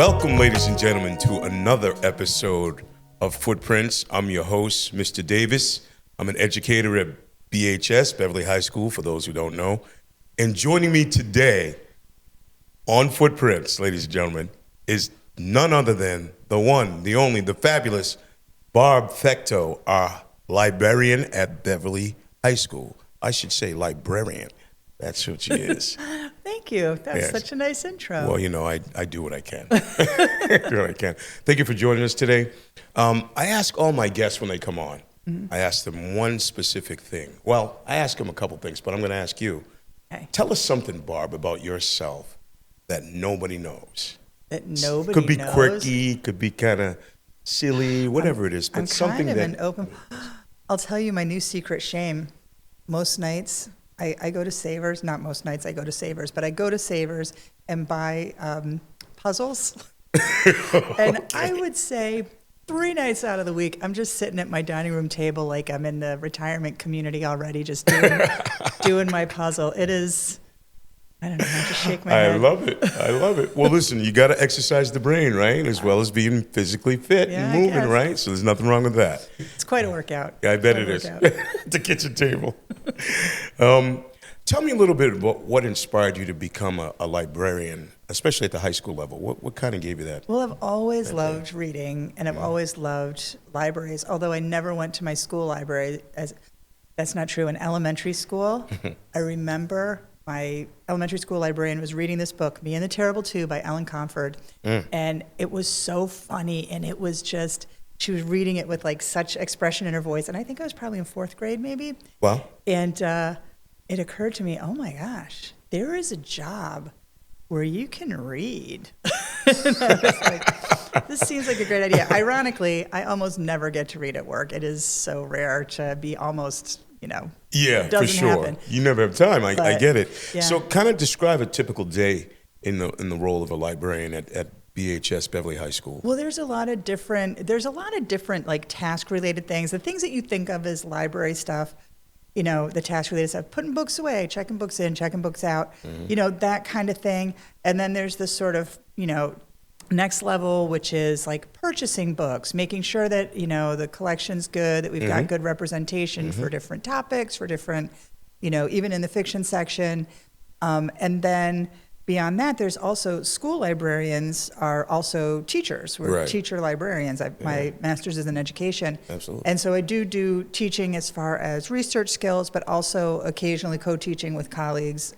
Welcome, ladies and gentlemen, to another episode of Footprints. I'm your host, Mr. Davis. I'm an educator at BHS, Beverly High School, for those who don't know. And joining me today on Footprints, ladies and gentlemen, is none other than the one, the only, the fabulous Barb Fecteau, our librarian at Beverly High School. I should say librarian. That's what she is. Thank you. That's such a nice intro. Well, you know, I do what I can. I do what I can. Thank you for joining us today. I ask all my guests when they come on, I ask them one specific thing. Well, I ask them a couple things, but I'm going to ask you. Okay. Tell us something, Barb, about yourself that nobody knows. That nobody Could be knows? quirky, could be kind of silly, whatever it is, but I'm something kind of that... an open... I'll tell you my new secret shame. Most nights, I go to Savers. Not most nights I go to Savers, but I go to Savers and buy puzzles. And I would say 3 nights out of the week, I'm just sitting at my dining room table like I'm in the retirement community already, just doing my puzzle. It is... I don't know how to shake my head. I love it. I love it. Well, listen, you got to exercise the brain, right? As well as being physically fit and moving, right? So there's nothing wrong with that. It's quite a workout. Yeah, I bet it is. At the kitchen table. Tell me a little bit about what inspired you to become a librarian, especially at the high school level. What kind of gave you that? Well, I've always loved reading, and I've always loved libraries, although I never went to my school library. That's not true. In elementary school, I remember my elementary school librarian was reading this book, Me and the Terrible Two by Ellen Comfort, and it was so funny, and it was just, she was reading it with like such expression in her voice, and I think I was probably in 4th grade maybe. Well. And it occurred to me, oh my gosh, there is a job where you can read. And I was like, this seems like a great idea. Ironically, I almost never get to read at work. It is so rare to be almost... Yeah, it doesn't for sure. happen. You never have time. I get it. Yeah. So, kind of describe a typical day in the role of a librarian at BHS Beverly High School. Well, there's a lot of different like task related things. The things that you think of as library stuff, the task related stuff, putting books away, checking books in, checking books out, that kind of thing. And then there's this sort of, next level, which is like purchasing books, making sure that, the collection's good, that we've got good representation for different topics, for different, even in the fiction section. And then beyond that, there's also school librarians are also teachers. We're teacher librarians. My master's is in education. Absolutely. And so I do teaching as far as research skills, but also occasionally co-teaching with colleagues.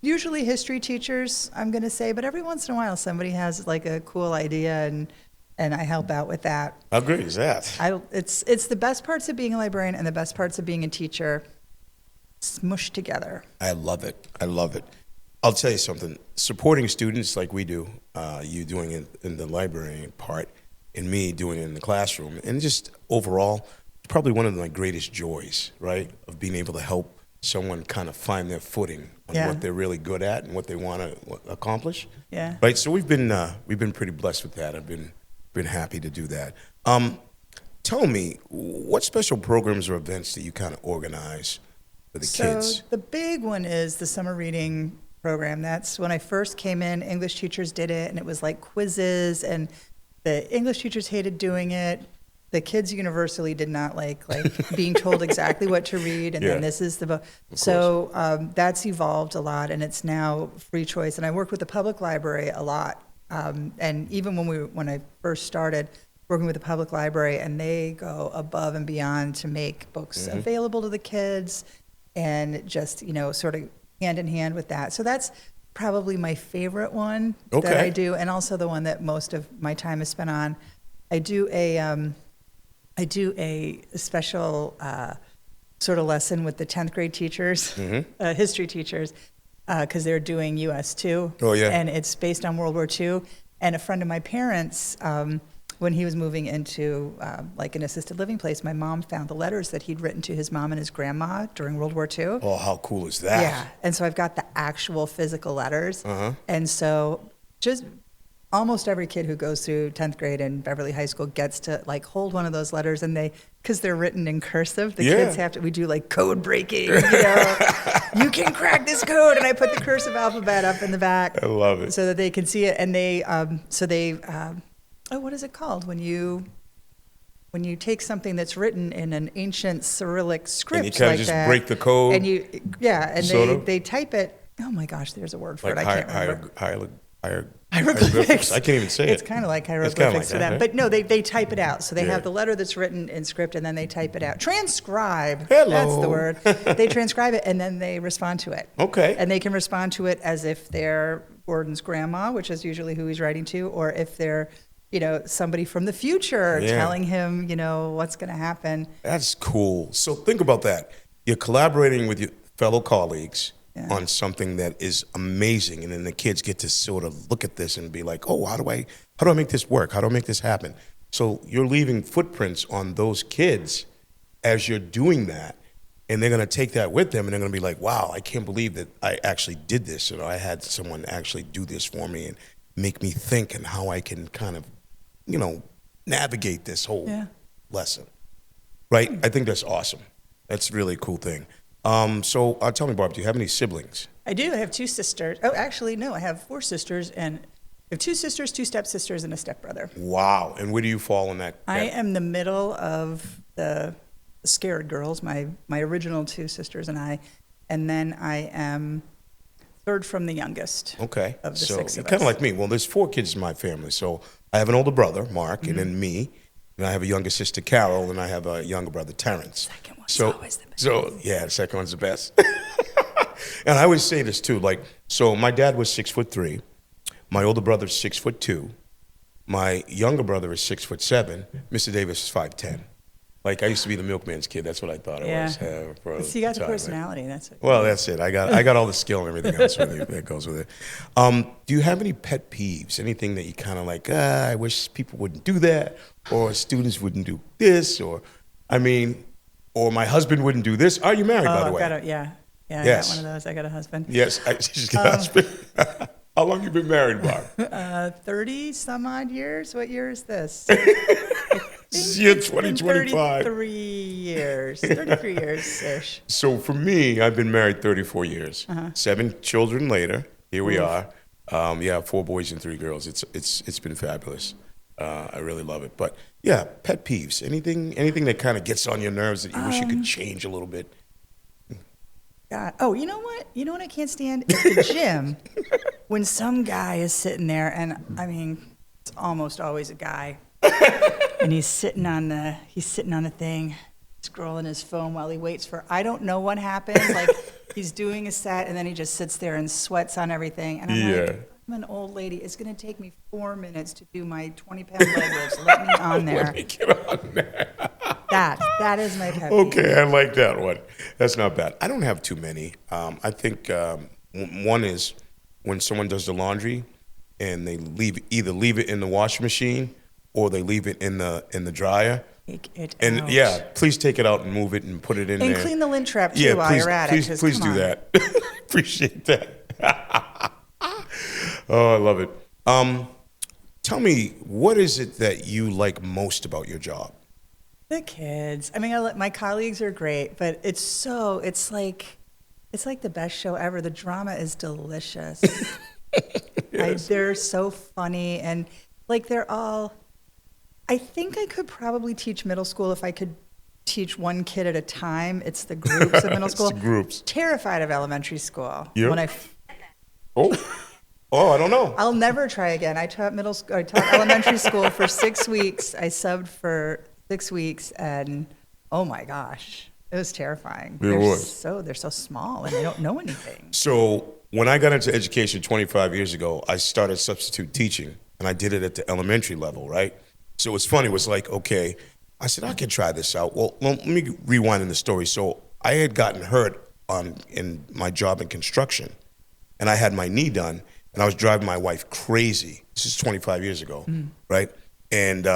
Usually history teachers, I'm going to say, but every once in a while somebody has like a cool idea and I help out with that. How great is that? It's the best parts of being a librarian and the best parts of being a teacher smushed together. I love it. I love it. I'll tell you something. Supporting students like we do, you doing it in the library part, and me doing it in the classroom, and just overall, probably one of my greatest joys, right, of being able to help someone kind of find their footing on what they're really good at and what they want to accomplish. Yeah. Right. So we've been pretty blessed with that. I've been happy to do that. Tell me, what special programs or events do you kind of organize for the kids? So the big one is the summer reading program. That's when I first came in. English teachers did it, and it was like quizzes, and the English teachers hated doing it. The kids universally did not like being told exactly what to read, and then this is the book. So that's evolved a lot, and it's now free choice. And I work with the public library a lot, and even when I first started working with the public library, and they go above and beyond to make books available to the kids, and just sort of hand in hand with that. So that's probably my favorite one that I do, and also the one that most of my time is spent on. I do a special sort of lesson with the 10th grade teachers, history teachers, because they're doing US too. Oh, yeah. And it's based on World War II. And a friend of my parents, when he was moving into like an assisted living place, my mom found the letters that he'd written to his mom and his grandma during World War II. Oh, how cool is that? Yeah. And so I've got the actual physical letters. And so just almost every kid who goes through 10th grade in Beverly High School gets to like hold one of those letters, and because they're written in cursive, the kids have to, we do like code breaking, you you can crack this code. And I put the cursive alphabet up in the back. I love it. So that they can see it. And what is it called? When you take something that's written in an ancient Cyrillic script, and you kind of just break the code, and they type it. Oh my gosh, there's a word for it. I can't remember. Hieroglyphics. I can't even say it. It's kind of like hieroglyphics to them. Right? But no, they type it out. So they have the letter that's written in script, and then they type it out. Transcribe. Hello. That's the word. They transcribe it, and then they respond to it. Okay. And they can respond to it as if they're Gordon's grandma, which is usually who he's writing to, or if they're somebody from the future telling him, what's going to happen. That's cool. So think about that. You're collaborating with your fellow colleagues on something that is amazing, and then the kids get to sort of look at this and be like, oh, how do I make this work? How do I make this happen? So you're leaving footprints on those kids as you're doing that, and they're going to take that with them, and they're going to be like, wow, I can't believe that I actually did this. I had someone actually do this for me and make me think, and how I can kind of navigate this whole lesson, right? I think that's awesome. That's really a cool thing. So tell me, Barb, do you have any siblings? I do. I have 2 sisters. Oh, actually, no, I have 4 sisters, and I have 2 sisters, 2 stepsisters, and a stepbrother. Wow. And where do you fall in that? I am the middle of the scared girls, my original 2 sisters and I, and then I am third from the youngest. Okay. Of the 6 so of us. you're kind of like me. Well, there's 4 kids in my family. So I have an older brother, Mark, and then me. And I have a younger sister, Carol, and I have a younger brother, Terrence. Second one's always the best. So, yeah, the second one's the best. And I always say this, too. So my dad was 6'3". My older brother's 6'2". My younger brother is 6'7". Mr. Davis is 5'10". I used to be the milkman's kid. That's what I thought I was. So you got the personality. That's it. Well, that's it. I got all the skill and everything else that goes with it. Do you have any pet peeves? Anything that you kind of like, I wish people wouldn't do that, or students wouldn't do this, or my husband wouldn't do this. Are you married, by the way? I got one of those. I got a husband. Yes, she's got a husband. How long you been married, Barb? 30 some odd years. What year is this? This is year 2025. 33 years-ish. So for me, I've been married 34 years. 7 children later, here we are. 4 boys and 3 girls. It's been fabulous. I really love it. But yeah, pet peeves. Anything that kind of gets on your nerves that you wish you could change a little bit. God. Oh, you know what? You know what I can't stand? At the gym, when some guy is sitting there, and it's almost always a guy. And he's sitting on the thing, scrolling his phone while he waits for, I don't know what happens. He's doing a set, and then he just sits there and sweats on everything. And I'm like, I'm an old lady. It's going to take me 4 minutes to do my 20-pound leg lifts. Let me on there. Let me get on there. That is my pet peeve. Okay, I like that one. That's not bad. I don't have too many. I think one is when someone does the laundry and they either leave it in the washing machine or they leave it in the dryer. Take it out. Yeah, please take it out and move it and put it in there. And clean the lint trap too while you're at it. Please do that. Appreciate that. Oh, I love it. Tell me, what is it that you like most about your job? The kids. My colleagues are great, but it's like the best show ever. The drama is delicious. Yes. They're so funny, and they're all. I think I could probably teach middle school if I could teach one kid at a time. It's the groups of middle school. It's the groups. Terrified of elementary school. Yeah. I don't know. I'll never try again. I taught elementary school for 6 weeks. I subbed for 6 weeks, and oh my gosh, it was terrifying. They're so small, and they don't know anything. So when I got into education 25 years ago, I started substitute teaching, and I did it at the elementary level, right? So it's funny. It was like, okay, I said, I could try this out. Well, let me rewind in the story. So I had gotten hurt in my job in construction, and I had my knee done, and I was driving my wife crazy. This is 25 years ago, right? And,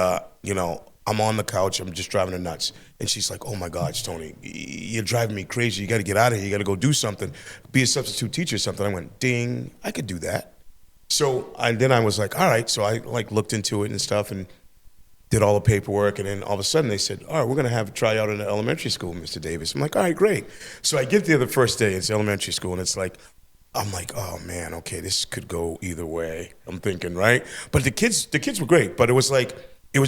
I'm on the couch. I'm just driving her nuts. And she's like, oh, my gosh, Tony, you're driving me crazy. You got to get out of here. You got to go do something. Be a substitute teacher or something. I went, ding, I could do that. So then I was like, all right. So I like looked into it and stuff and did all the paperwork. And then all of a sudden they said, all right, we're going to have a tryout in the elementary school, Mr. Davis. I'm like, all right, great. So I get there the first day. It's elementary school. And it's like, I'm like, oh man, okay, this could go either way. I'm thinking, right? But the kids were great. But it was like, it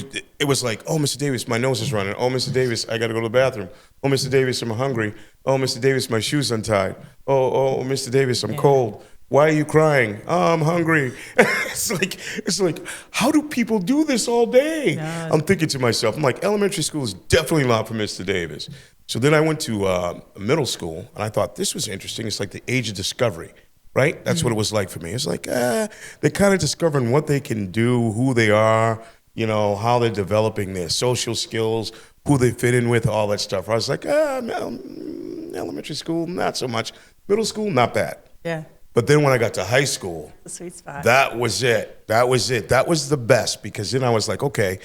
was like, oh, Mr. Davis, my nose is running. Oh, Mr. Davis, I got to go to the bathroom. Oh, Mr. Davis, I'm hungry. Oh, Mr. Davis, my shoe's untied. Oh, Mr. Davis, I'm cold. Why are you crying? Oh, I'm hungry. It's like, how do people do this all day? No. I'm thinking to myself, I'm like, elementary school is definitely not for Mr. Davis. So then I went to middle school, and I thought this was interesting. It's like the age of discovery, right? That's what it was like for me. It's like, they're kind of discovering what they can do, who they are, you know, how they're developing their social skills, who they fit in with, all that stuff. I was like, elementary school, not so much. Middle school, not bad. Yeah. But then when I got to high school, The sweet spot. that was it. That was it. That was the best, because then I was like, okay,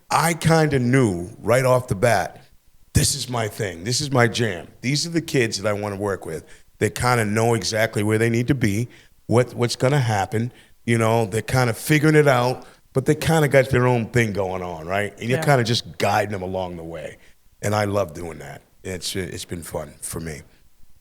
I kind of knew right off the bat, this is my thing. This is my jam. These are the kids that I want to work with. They kind of know exactly where they need to be, what's going to happen. You know, they're kind of figuring it out, but they kind of got their own thing going on, right? And you're kind of just guiding them along the way. And I love doing that. It's been fun for me.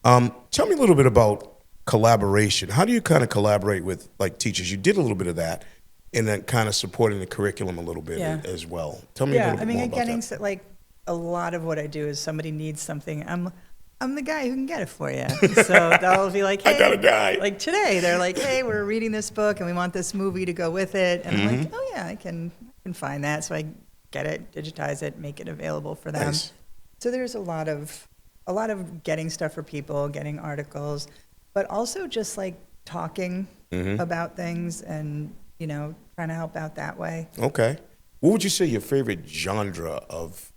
Tell me a little bit about collaboration. How do you kind of collaborate with like teachers? You did a little bit of that, and then kind of supporting the curriculum a little bit as well. Tell me a little bit more about that. Like a lot of what I do is somebody needs something. I'm the guy who can get it for you. So they'll be like, hey, I got a guy. Like today, they're like, hey, we're reading this book and we want this movie to go with it. And I'm like, oh yeah, I can find that. So I get it, digitize it, make it available for them. Nice. So there's a lot of getting stuff for people, getting articles, but also just like talking about things and, you know, trying to help out that way. Okay. What would you say your favorite genre of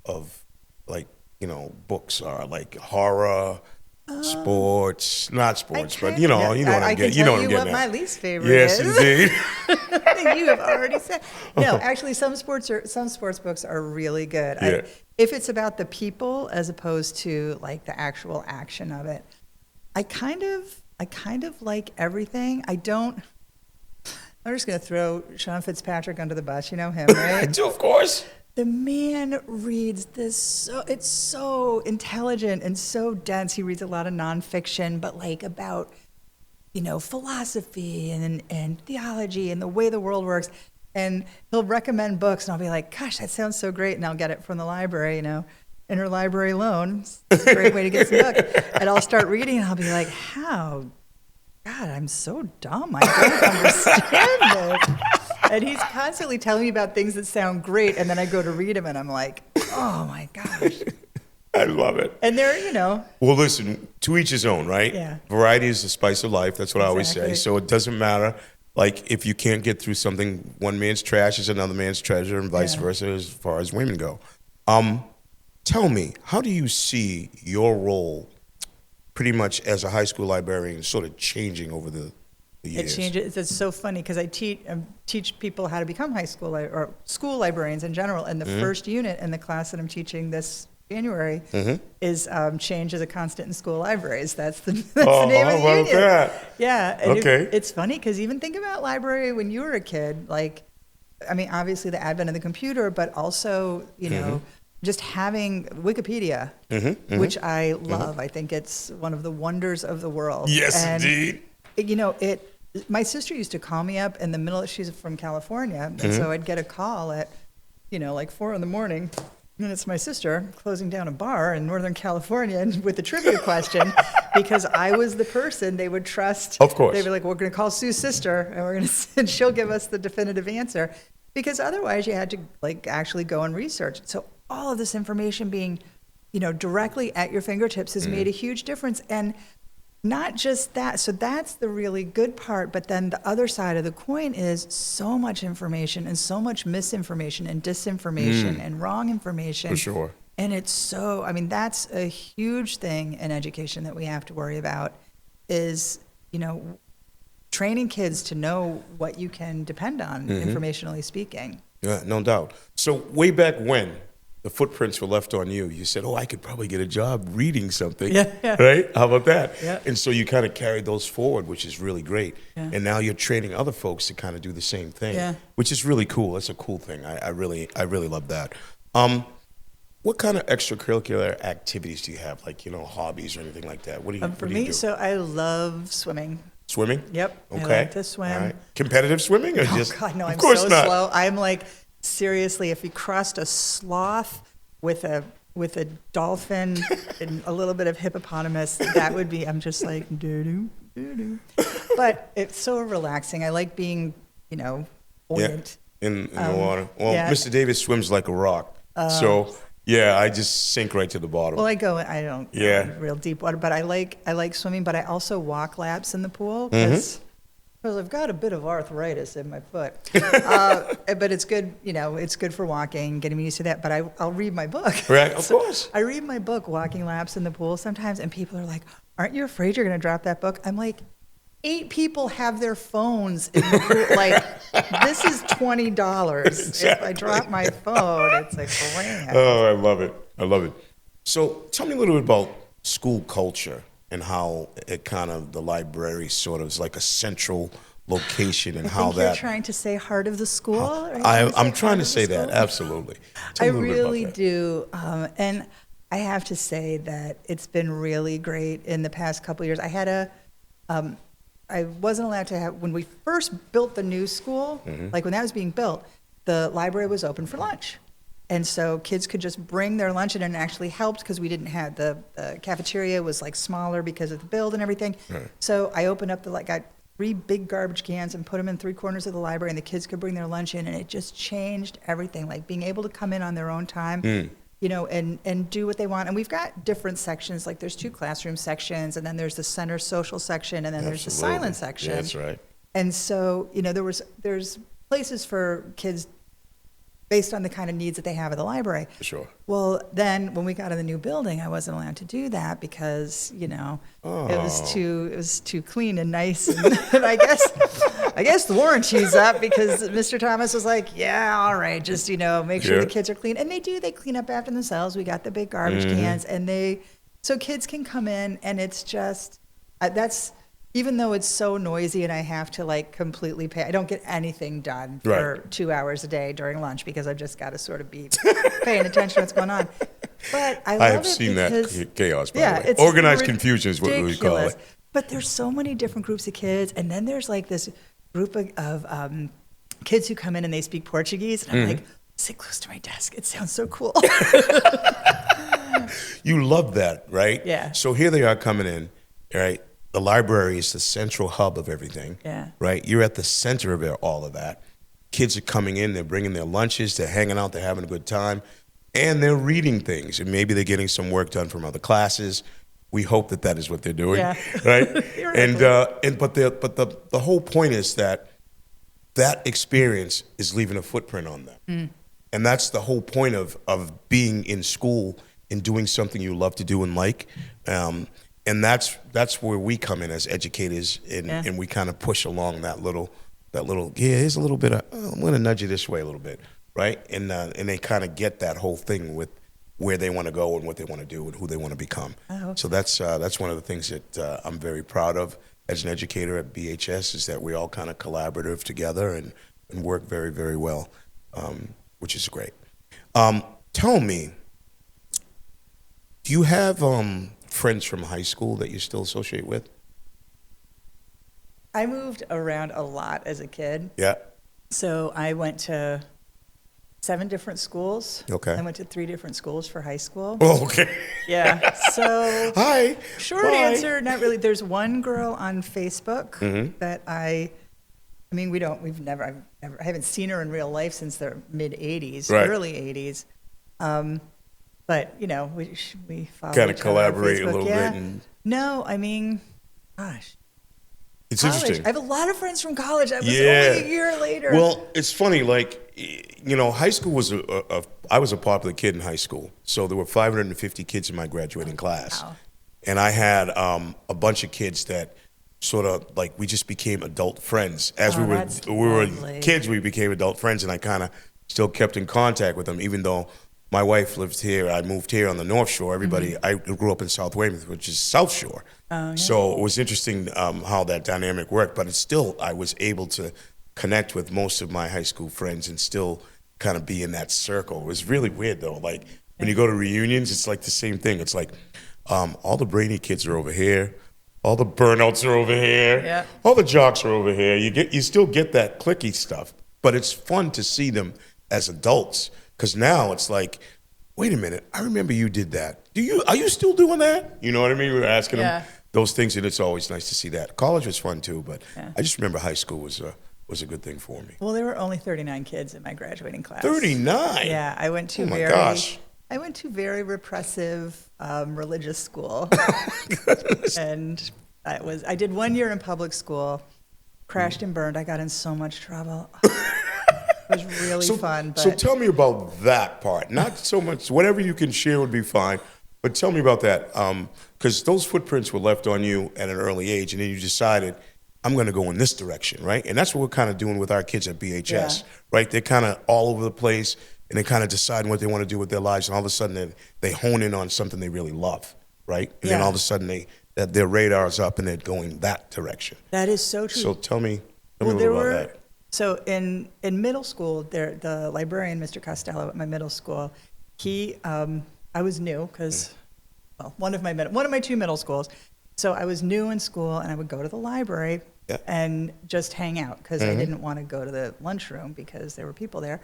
like, you know, books are? Like horror, sports, not sports, but you know what I'm getting. You know what I'm getting what at. my least favorite yes, is. indeed. I think you have already said. No, actually, some sports books are really good. Yeah. If it's about the people as opposed to like the actual action of it, I kind of like everything. I'm just going to throw Sean Fitzpatrick under the bus. You know him, right? I do, of course. The man reads this, it's so intelligent and so dense. He reads a lot of nonfiction, but like about, you know, philosophy and theology and the way the world works. And he'll recommend books, and I'll be like, gosh, that sounds so great. And I'll get it from the library, you know, interlibrary loan. It's a great way to get some books. And I'll start reading, and I'll be like, how? God, I'm so dumb. I don't understand this. And he's constantly telling me about things that sound great, and then I go to read them, and I'm like, oh my gosh. I love it. And they're, you know. Well, listen, to each his own, right? Yeah. Variety is the spice of life. That's what I always say. Exactly. So it doesn't matter. Like, if you can't get through something, one man's trash is another man's treasure, and vice versa as far as women go. Tell me, how do you see your role pretty much as a high school librarian sort of changing over the years? It changes. It's so funny because I teach people how to become high school or school librarians in general. And the first unit in the class that I'm teaching this January is change as a constant in school libraries. That's the name of the unit. That? Yeah. And Okay. it's funny because even think about library when you were a kid. Like, I mean, obviously the advent of the computer, but also, you know, just having Wikipedia, which I love. I think it's one of the wonders of the world. Yes, and, indeed. You know, my sister used to call me up in the middle. She's from California, and so I'd get a call at, you know, like 4 a.m, and it's my sister closing down a bar in Northern California with a trivia question, because I was the person they would trust. Of course, they'd be like, "We're going to call Sue's sister, and she'll give us the definitive answer," because otherwise you had to like actually go and research. So all of this information being, you know, directly at your fingertips has made a huge difference. And not just that, so that's the really good part, but then the other side of the coin is so much information and so much misinformation and disinformation and wrong information. For sure. And it's so, I mean, that's a huge thing in education that we have to worry about is, you know, training kids to know what you can depend on, informationally speaking. Yeah, no doubt. So way back when, the footprints were left on you. You said, oh, I could probably get a job reading something. Yeah. Right? How about that? Yeah. And so you kind of carried those forward, which is really great. Yeah. And now you're training other folks to kind of do the same thing, Yeah. which is really cool. That's a cool thing. I really love that. What kind of extracurricular activities do you have, like, hobbies or anything like that? What do you, For what do you me, do? so I love swimming. Swimming? Yep. Okay. I like to swim. All right. Competitive swimming or Oh just? God, no, of I'm course so not. slow. I'm like, seriously, if you crossed a sloth with a dolphin and a little bit of hippopotamus, that would be, I'm just like, doo-doo, doo-doo. But it's so relaxing. I like being, buoyant. In the water. Well, yeah. Mr. Davis swims like a rock. So, yeah, I just sink right to the bottom. Well, I don't go Yeah. in real deep water, but I like swimming, but I also walk laps in the pool Mm-hmm. because I've got a bit of arthritis in my foot. But it's good, it's good for walking, getting me used to that. But I'll read my book. Right, of course. I read my book, Walking Laps in the Pool, sometimes, and people are like, aren't you afraid you're going to drop that book? I'm like, 8 people have their phones in the pool. Like, this is $20. Exactly. If I drop my phone, it's a grand. Oh, I love it. I love it. So tell me a little bit about school culture and how it kind of, the library sort of is like a central location and I how think you're that. trying to say heart of the school? Are you I'm trying heart to of say the that, school? absolutely. Tell I me a little bit about really that. do. And I have to say that it's been really great in the past couple of years. I wasn't allowed to have, when we first built the new school, like when that was being built, the library was open for lunch. And so kids could just bring their lunch in, and it actually helped because we didn't have, the cafeteria was like smaller because of the build and everything. Right. So I opened up got 3 big garbage cans and put them in 3 corners of the library, and the kids could bring their lunch in, and it just changed everything. Like being able to come in on their own time, and do what they want. And we've got different sections, like there's 2 classroom sections, and then there's the center social section, and then there's the Absolutely. silent section. Yeah, that's right. And so, there's places for kids based on the kind of needs that they have at the library. For sure. Well, then when we got in the new building, I wasn't allowed to do that because, it was too clean and nice. And I guess the warranty's up because Mr. Thomas was like, yeah, all right, just, make sure Yeah. the kids are clean. And they do, they clean up after themselves. We got the big garbage cans, and so kids can come in, and it's just, even though it's so noisy and I have to completely pay, I don't get anything done for Right. 2 hours a day during lunch because I've just got to sort of be paying attention to what's going on. But I love I have it seen because, that chaos, by yeah, the way. it's Organized confusion is what we call ridiculous. it. But there's so many different groups of kids, and then there's this group of kids who come in and they speak Portuguese, and I'm like, sit close to my desk. It sounds so cool. You love that, right? Yeah. So here they are coming in, right? The library is the central hub of everything, Yeah. right? You're at the center of all of that. Kids are coming in, they're bringing their lunches, they're hanging out, they're having a good time, and they're reading things, and maybe they're getting some work done from other classes. We hope that is what they're doing, Yeah. right? Theoretically. But the whole point is that experience is leaving a footprint on them, and that's the whole point of being in school and doing something you love to do and like. And that's where we come in as educators, and we kind of push along that little. Here's a little bit of, I'm going to nudge you this way a little bit, right? And they kind of get that whole thing with where they want to go and what they want to do and who they want to become. Oh, okay. So that's one of the things that I'm very proud of as an educator at BHS, is that we all kind of collaborative together and work very, very well, which is great. Tell me, do you have friends from high school that you still associate with? I moved around a lot as a kid. Yeah. So I went to 7 different schools. Okay. I went to 3 different schools for high school. Oh, okay. Yeah. So Hi. short Bye. answer, not really. There's one girl on Facebook Mm-hmm. that I haven't seen her in real life since the mid 80s, Right. early 80s. But we follow Kind of each other on collaborate a Facebook. little Yeah. bit. And No, I mean, gosh. it's College. interesting. I have a lot of friends from college. I was Yeah. only a year later. Well, it's funny, high school was I was a popular kid in high school. So there were 550 kids in my graduating class. Wow. And I had a bunch of kids that sort of we just became adult friends. As Oh, we that's were lovely. kids, we became adult friends, and I kind of still kept in contact with them, even though my wife lived here. I moved here on the North Shore. Everybody, I grew up in South Weymouth, which is South Shore. Yeah. So it was interesting how that dynamic worked. But it's still, I was able to connect with most of my high school friends and still kind of be in that circle. It was really weird though. Like when you go to reunions, it's like the same thing. It's like all the brainy kids are over here. All the burnouts are over here. Yeah. All the jocks are over here. You still get that clicky stuff, but it's fun to see them as adults. Because now it's like, wait a minute, I remember you did that. Are you still doing that? You know what I mean? We were asking them those things, and it's always nice to see that. College was fun too, but I just remember high school was a good thing for me. Well, there were only 39 kids in my graduating class. 39? Yeah, I went to I went to very repressive religious school, and I did 1 year in public school, crashed and burned. I got in so much trouble. It was really fun. But so tell me about that part. Not so much, whatever you can share would be fine, but tell me about that. Because those footprints were left on you at an early age, and then you decided, I'm going to go in this direction, right? And that's what we're kind of doing with our kids at BHS, right? They're kind of all over the place, and they kind of decide what they want to do with their lives, and all of a sudden they hone in on something they really love, right? And then all of a sudden their radar's up, and they're going that direction. That is so true. So tell me a little about that. So in middle school, the librarian, Mr. Costello, at my middle school, I was new because, one of my two middle schools. So I was new in school, and I would go to the library and just hang out because I didn't want to go to the lunchroom because there were people there.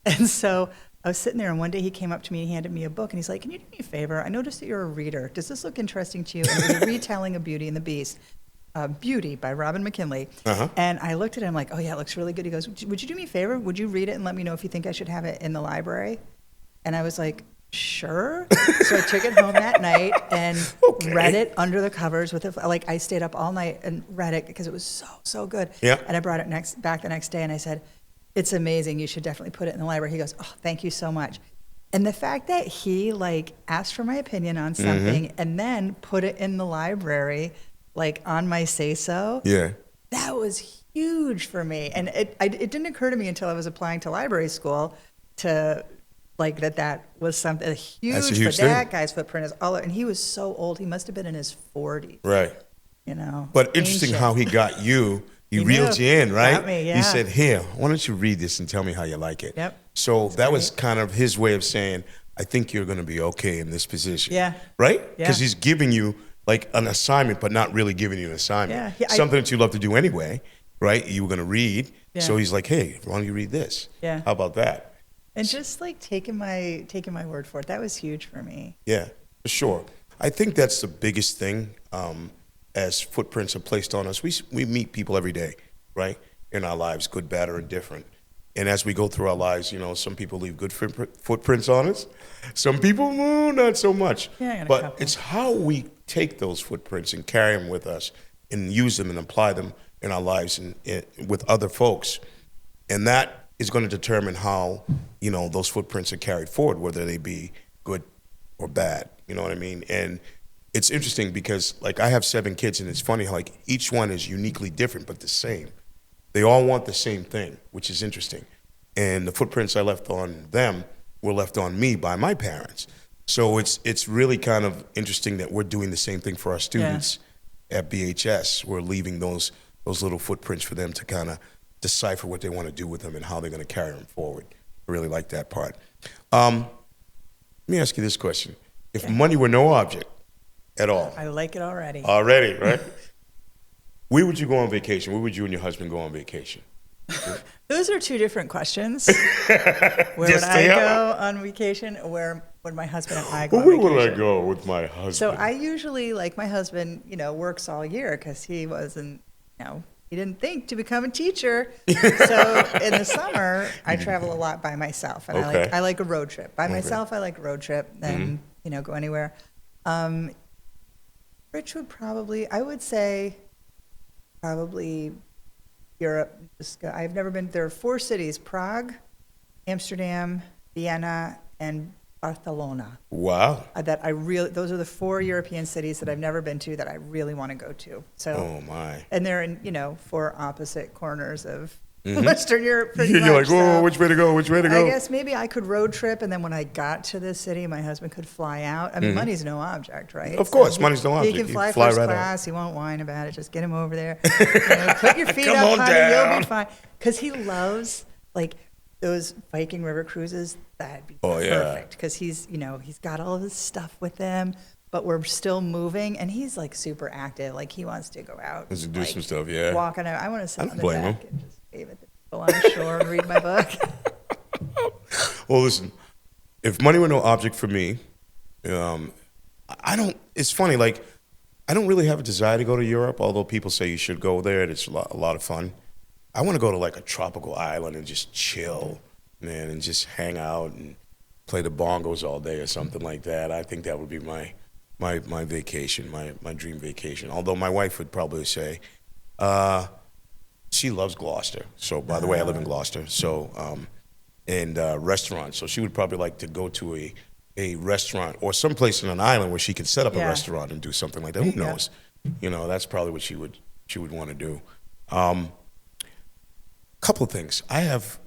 And so I was sitting there, and one day he came up to me and he handed me a book, and he's like, "Can you do me a favor? I noticed that you're a reader. Does this look interesting to you?" And it was a retelling of Beauty and the Beast. Beauty by Robin McKinley. And I looked at it, I'm like, oh yeah, it looks really good. He goes, would you do me a favor? Would you read it and let me know if you think I should have it in the library? And I was like, sure. So I took it home that night and read it under the covers with it. Like I stayed up all night and read it because it was so good. Yeah. And I brought it back the next day and I said, it's amazing. You should definitely put it in the library. He goes, oh, thank you so much. And the fact that he asked for my opinion on something and then put it in the library on my say-so, that was huge for me. And it didn't occur to me until I was applying to library school to, that was something huge but that guy's footprint is all, and he was so old. He must have been in his 40s. Right. You know. But interesting how he got you. He reeled you in, right? Got me, yeah. He said, here, why don't you read this and tell me how you like it? Yep. So that was kind of his way of saying, I think you're going to be okay in this position. Yeah. Right? Because he's giving you an assignment, but not really giving you an assignment. Yeah, something that you love to do anyway, right? You were going to read. Yeah. So he's like, hey, why don't you read this? Yeah. How about that? And just taking my word for it, that was huge for me. Yeah, for sure. I think that's the biggest thing as footprints are placed on us. We meet people every day, right? In our lives, good, bad, or indifferent. And as we go through our lives, some people leave good footprints on us. Some people, not so much. Yeah, but it's how we take those footprints and carry them with us and use them and apply them in our lives and with other folks. And that is going to determine how, those footprints are carried forward, whether they be good or bad. You know what I mean? And it's interesting because, I have 7 kids, and it's funny how, each one is uniquely different but the same. They all want the same thing, which is interesting. And the footprints I left on them were left on me by my parents. So it's really kind of interesting that we're doing the same thing for our students at BHS. We're leaving those little footprints for them to kind of decipher what they want to do with them and how they're going to carry them forward. I really like that part. Let me ask you this question. If money were no object at all. I like it already. Already, right? Where would you go on vacation? Where would you and your husband go on vacation? Those are two different questions. Where would I go on vacation? Where would my husband and I go on vacation? Where would I go with my husband? So I usually, my husband, works all year because he wasn't, he didn't think to become a teacher. So in the summer, I travel a lot by myself. And I like a road trip. By myself, I like a road trip and, go anywhere. Rich would probably Europe. I've never been. There are 4 cities: Prague, Amsterdam, Vienna, and Barcelona. Wow. Those are the 4 European cities that I've never been to that I really want to go to. So. Oh my. And they're in 4 opposite corners of Western Europe pretty much. You're like, oh, so which way to go? Which way to go? I guess maybe I could road trip, and then when I got to the city, my husband could fly out. I mean, money's no object, right? Of course, money's no object. He can fly You fly first right class. He won't whine about it. Just get him over there. Put your feet Come up, on honey. down. You'll be fine. Because he loves like those Viking River cruises. That'd be perfect. Because he's got all of his stuff with him, but we're still moving, and he's like super active. Like he wants to go out, Let's do like, some stuff. Yeah, walking out. I want to sit on the blame deck him. and just wave at the people on the shore and read my book. Well, listen, if money were no object for me, I don't. It's funny, like I don't really have a desire to go to Europe. Although people say you should go there, it's a lot of fun. I want to go to like a tropical island and just chill, man, and just hang out and play the bongos all day or something like that. I think that would be my vacation, my dream vacation. Although my wife would probably say, she loves Gloucester. So by the way, I live in Gloucester. So and restaurants. So she would probably like to go to a restaurant or someplace in an island where she could set up a restaurant and do something like that. Who knows? You know, that's probably what she would want to do. Couple of things. I have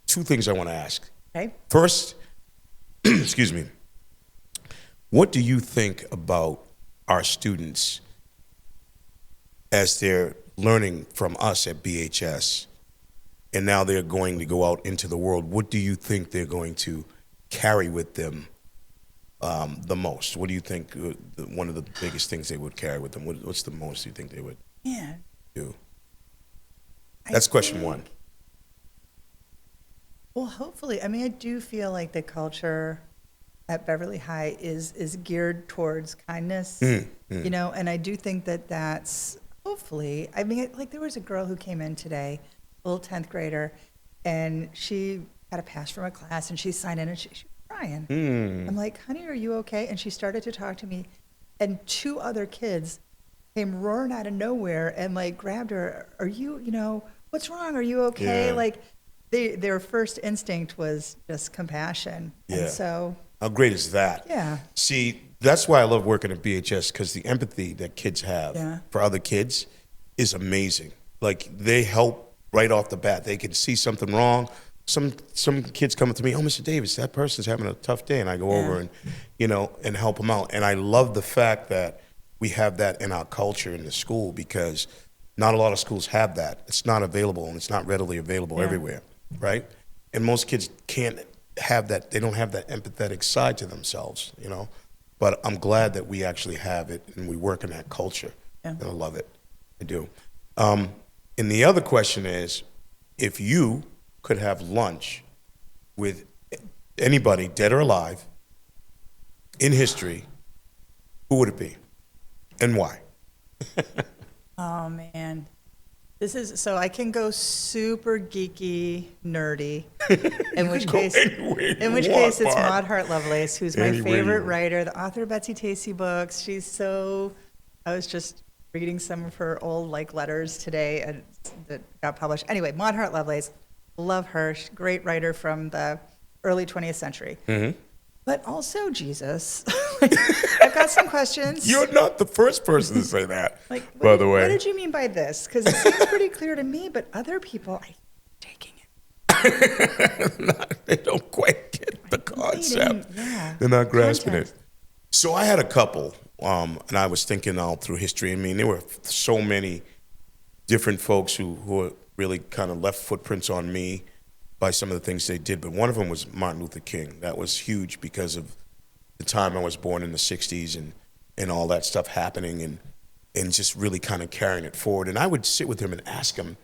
two things I want to ask. Okay. First, excuse me. What do you think about our students as they're learning from us at BHS, and now they're going to go out into the world? What do you think they're going to carry with them the most? What do you think one of the biggest things they would carry with them? What's the most you think they would do? That's question one. Well, hopefully. I mean, I do feel like the culture at Beverly High is geared towards kindness, you know, and I do think that that's hopefully, I mean, like there was a girl who came in today, a little 10th grader, and she had a pass from a class, and she signed in, and she was crying. I'm like, honey, are you okay? And she started to talk to me, and two other kids came roaring out of nowhere and like grabbed her. Are you, what's wrong? Are you okay? Yeah. Like their first instinct was just compassion. Yeah. And so. How great is that? Yeah. See, that's why I love working at BHS, because the empathy that kids have for other kids is amazing. Like they help right off the bat. They can see something wrong. Some kids come up to me, oh, Mr. Davis, that person's having a tough day, and I go over and, and help them out. And I love the fact that we have that in our culture in the school, because not a lot of schools have that. It's not available, and it's not readily available everywhere, right? And most kids can't have that. They don't have that empathetic side to themselves, But I'm glad that we actually have it, and we work in that culture, and I love it. I do. And the other question is, if you could have lunch with anybody, dead or alive, in history, who would it be, and why? Oh man, so I can go super geeky, nerdy. In which case, it's Maud Hart Lovelace, who's my favorite writer, the author of Betsy Tacy books. I was just reading some of her old letters today that got published. Anyway, Maud Hart Lovelace, love her. She's a great writer from the early 20th century. Mm-hmm. But also Jesus. I've got some questions. You're not the first person to say that, by the way. What did you mean by this? Because it seems pretty clear to me, but other people, I think, are taking it. They don't quite get the concept. They're not grasping it. So I had a couple, and I was thinking all through history. I mean, there were so many different folks who really kind of left footprints on me by some of the things they did, but one of them was Martin Luther King. That was huge because of the time I was born in the 60s and all that stuff happening and just really kind of carrying it forward. And I would sit with him and ask him,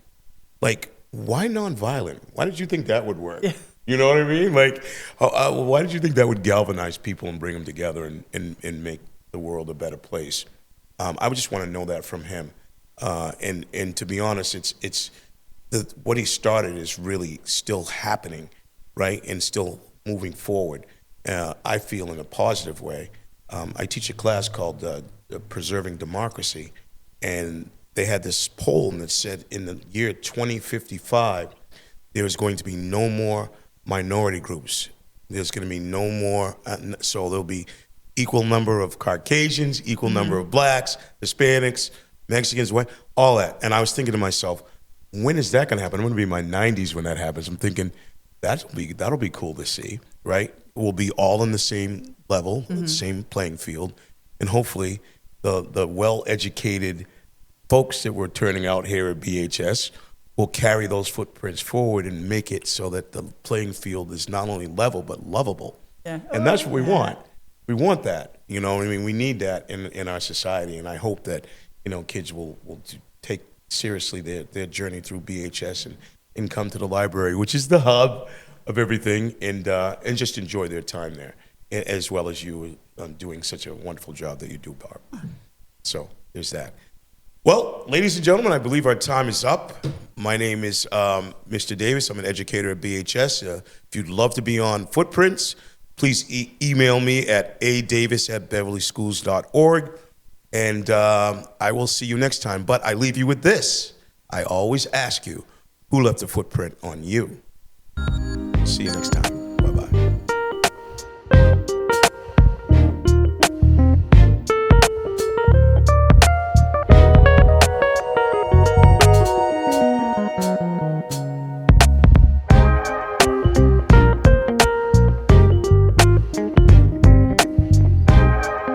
why nonviolent? Why did you think that would work? Yeah. You know what I mean? Why did you think that would galvanize people and bring them together and make the world a better place? I would just want to know that from him. And to be honest, it's what he started is really still happening, right, and still moving forward. I feel in a positive way. I teach a class called Preserving Democracy, and they had this poll that said in the year 2055, there is going to be no more minority groups. There's going to be no more, so there'll be equal number of Caucasians, equal number of blacks, Hispanics, Mexicans, white, all that. And I was thinking to myself, when is that going to happen? I'm going to be in my 90s when that happens. I'm thinking that'll be cool to see, right? We'll be all in the same level, the same playing field, and hopefully the well-educated folks that we're turning out here at BHS will carry those footprints forward and make it so that the playing field is not only level but lovable. Yeah. And that's what we want. We want that. You know, I mean, we need that in our society, and I hope that, you know, kids will take seriously their journey through BHS and come to the library, which is the hub of everything, and just enjoy their time there, as well as you doing such a wonderful job that you do, Barb. So there's that. Well, ladies and gentlemen, I believe our time is up. My name is Mr. Davis. I'm an educator at BHS. If you'd love to be on Footprints, please email me at adavis@beverlyschools.org, and I will see you next time. But I leave you with this. I always ask you, who left a footprint on you? See you next time.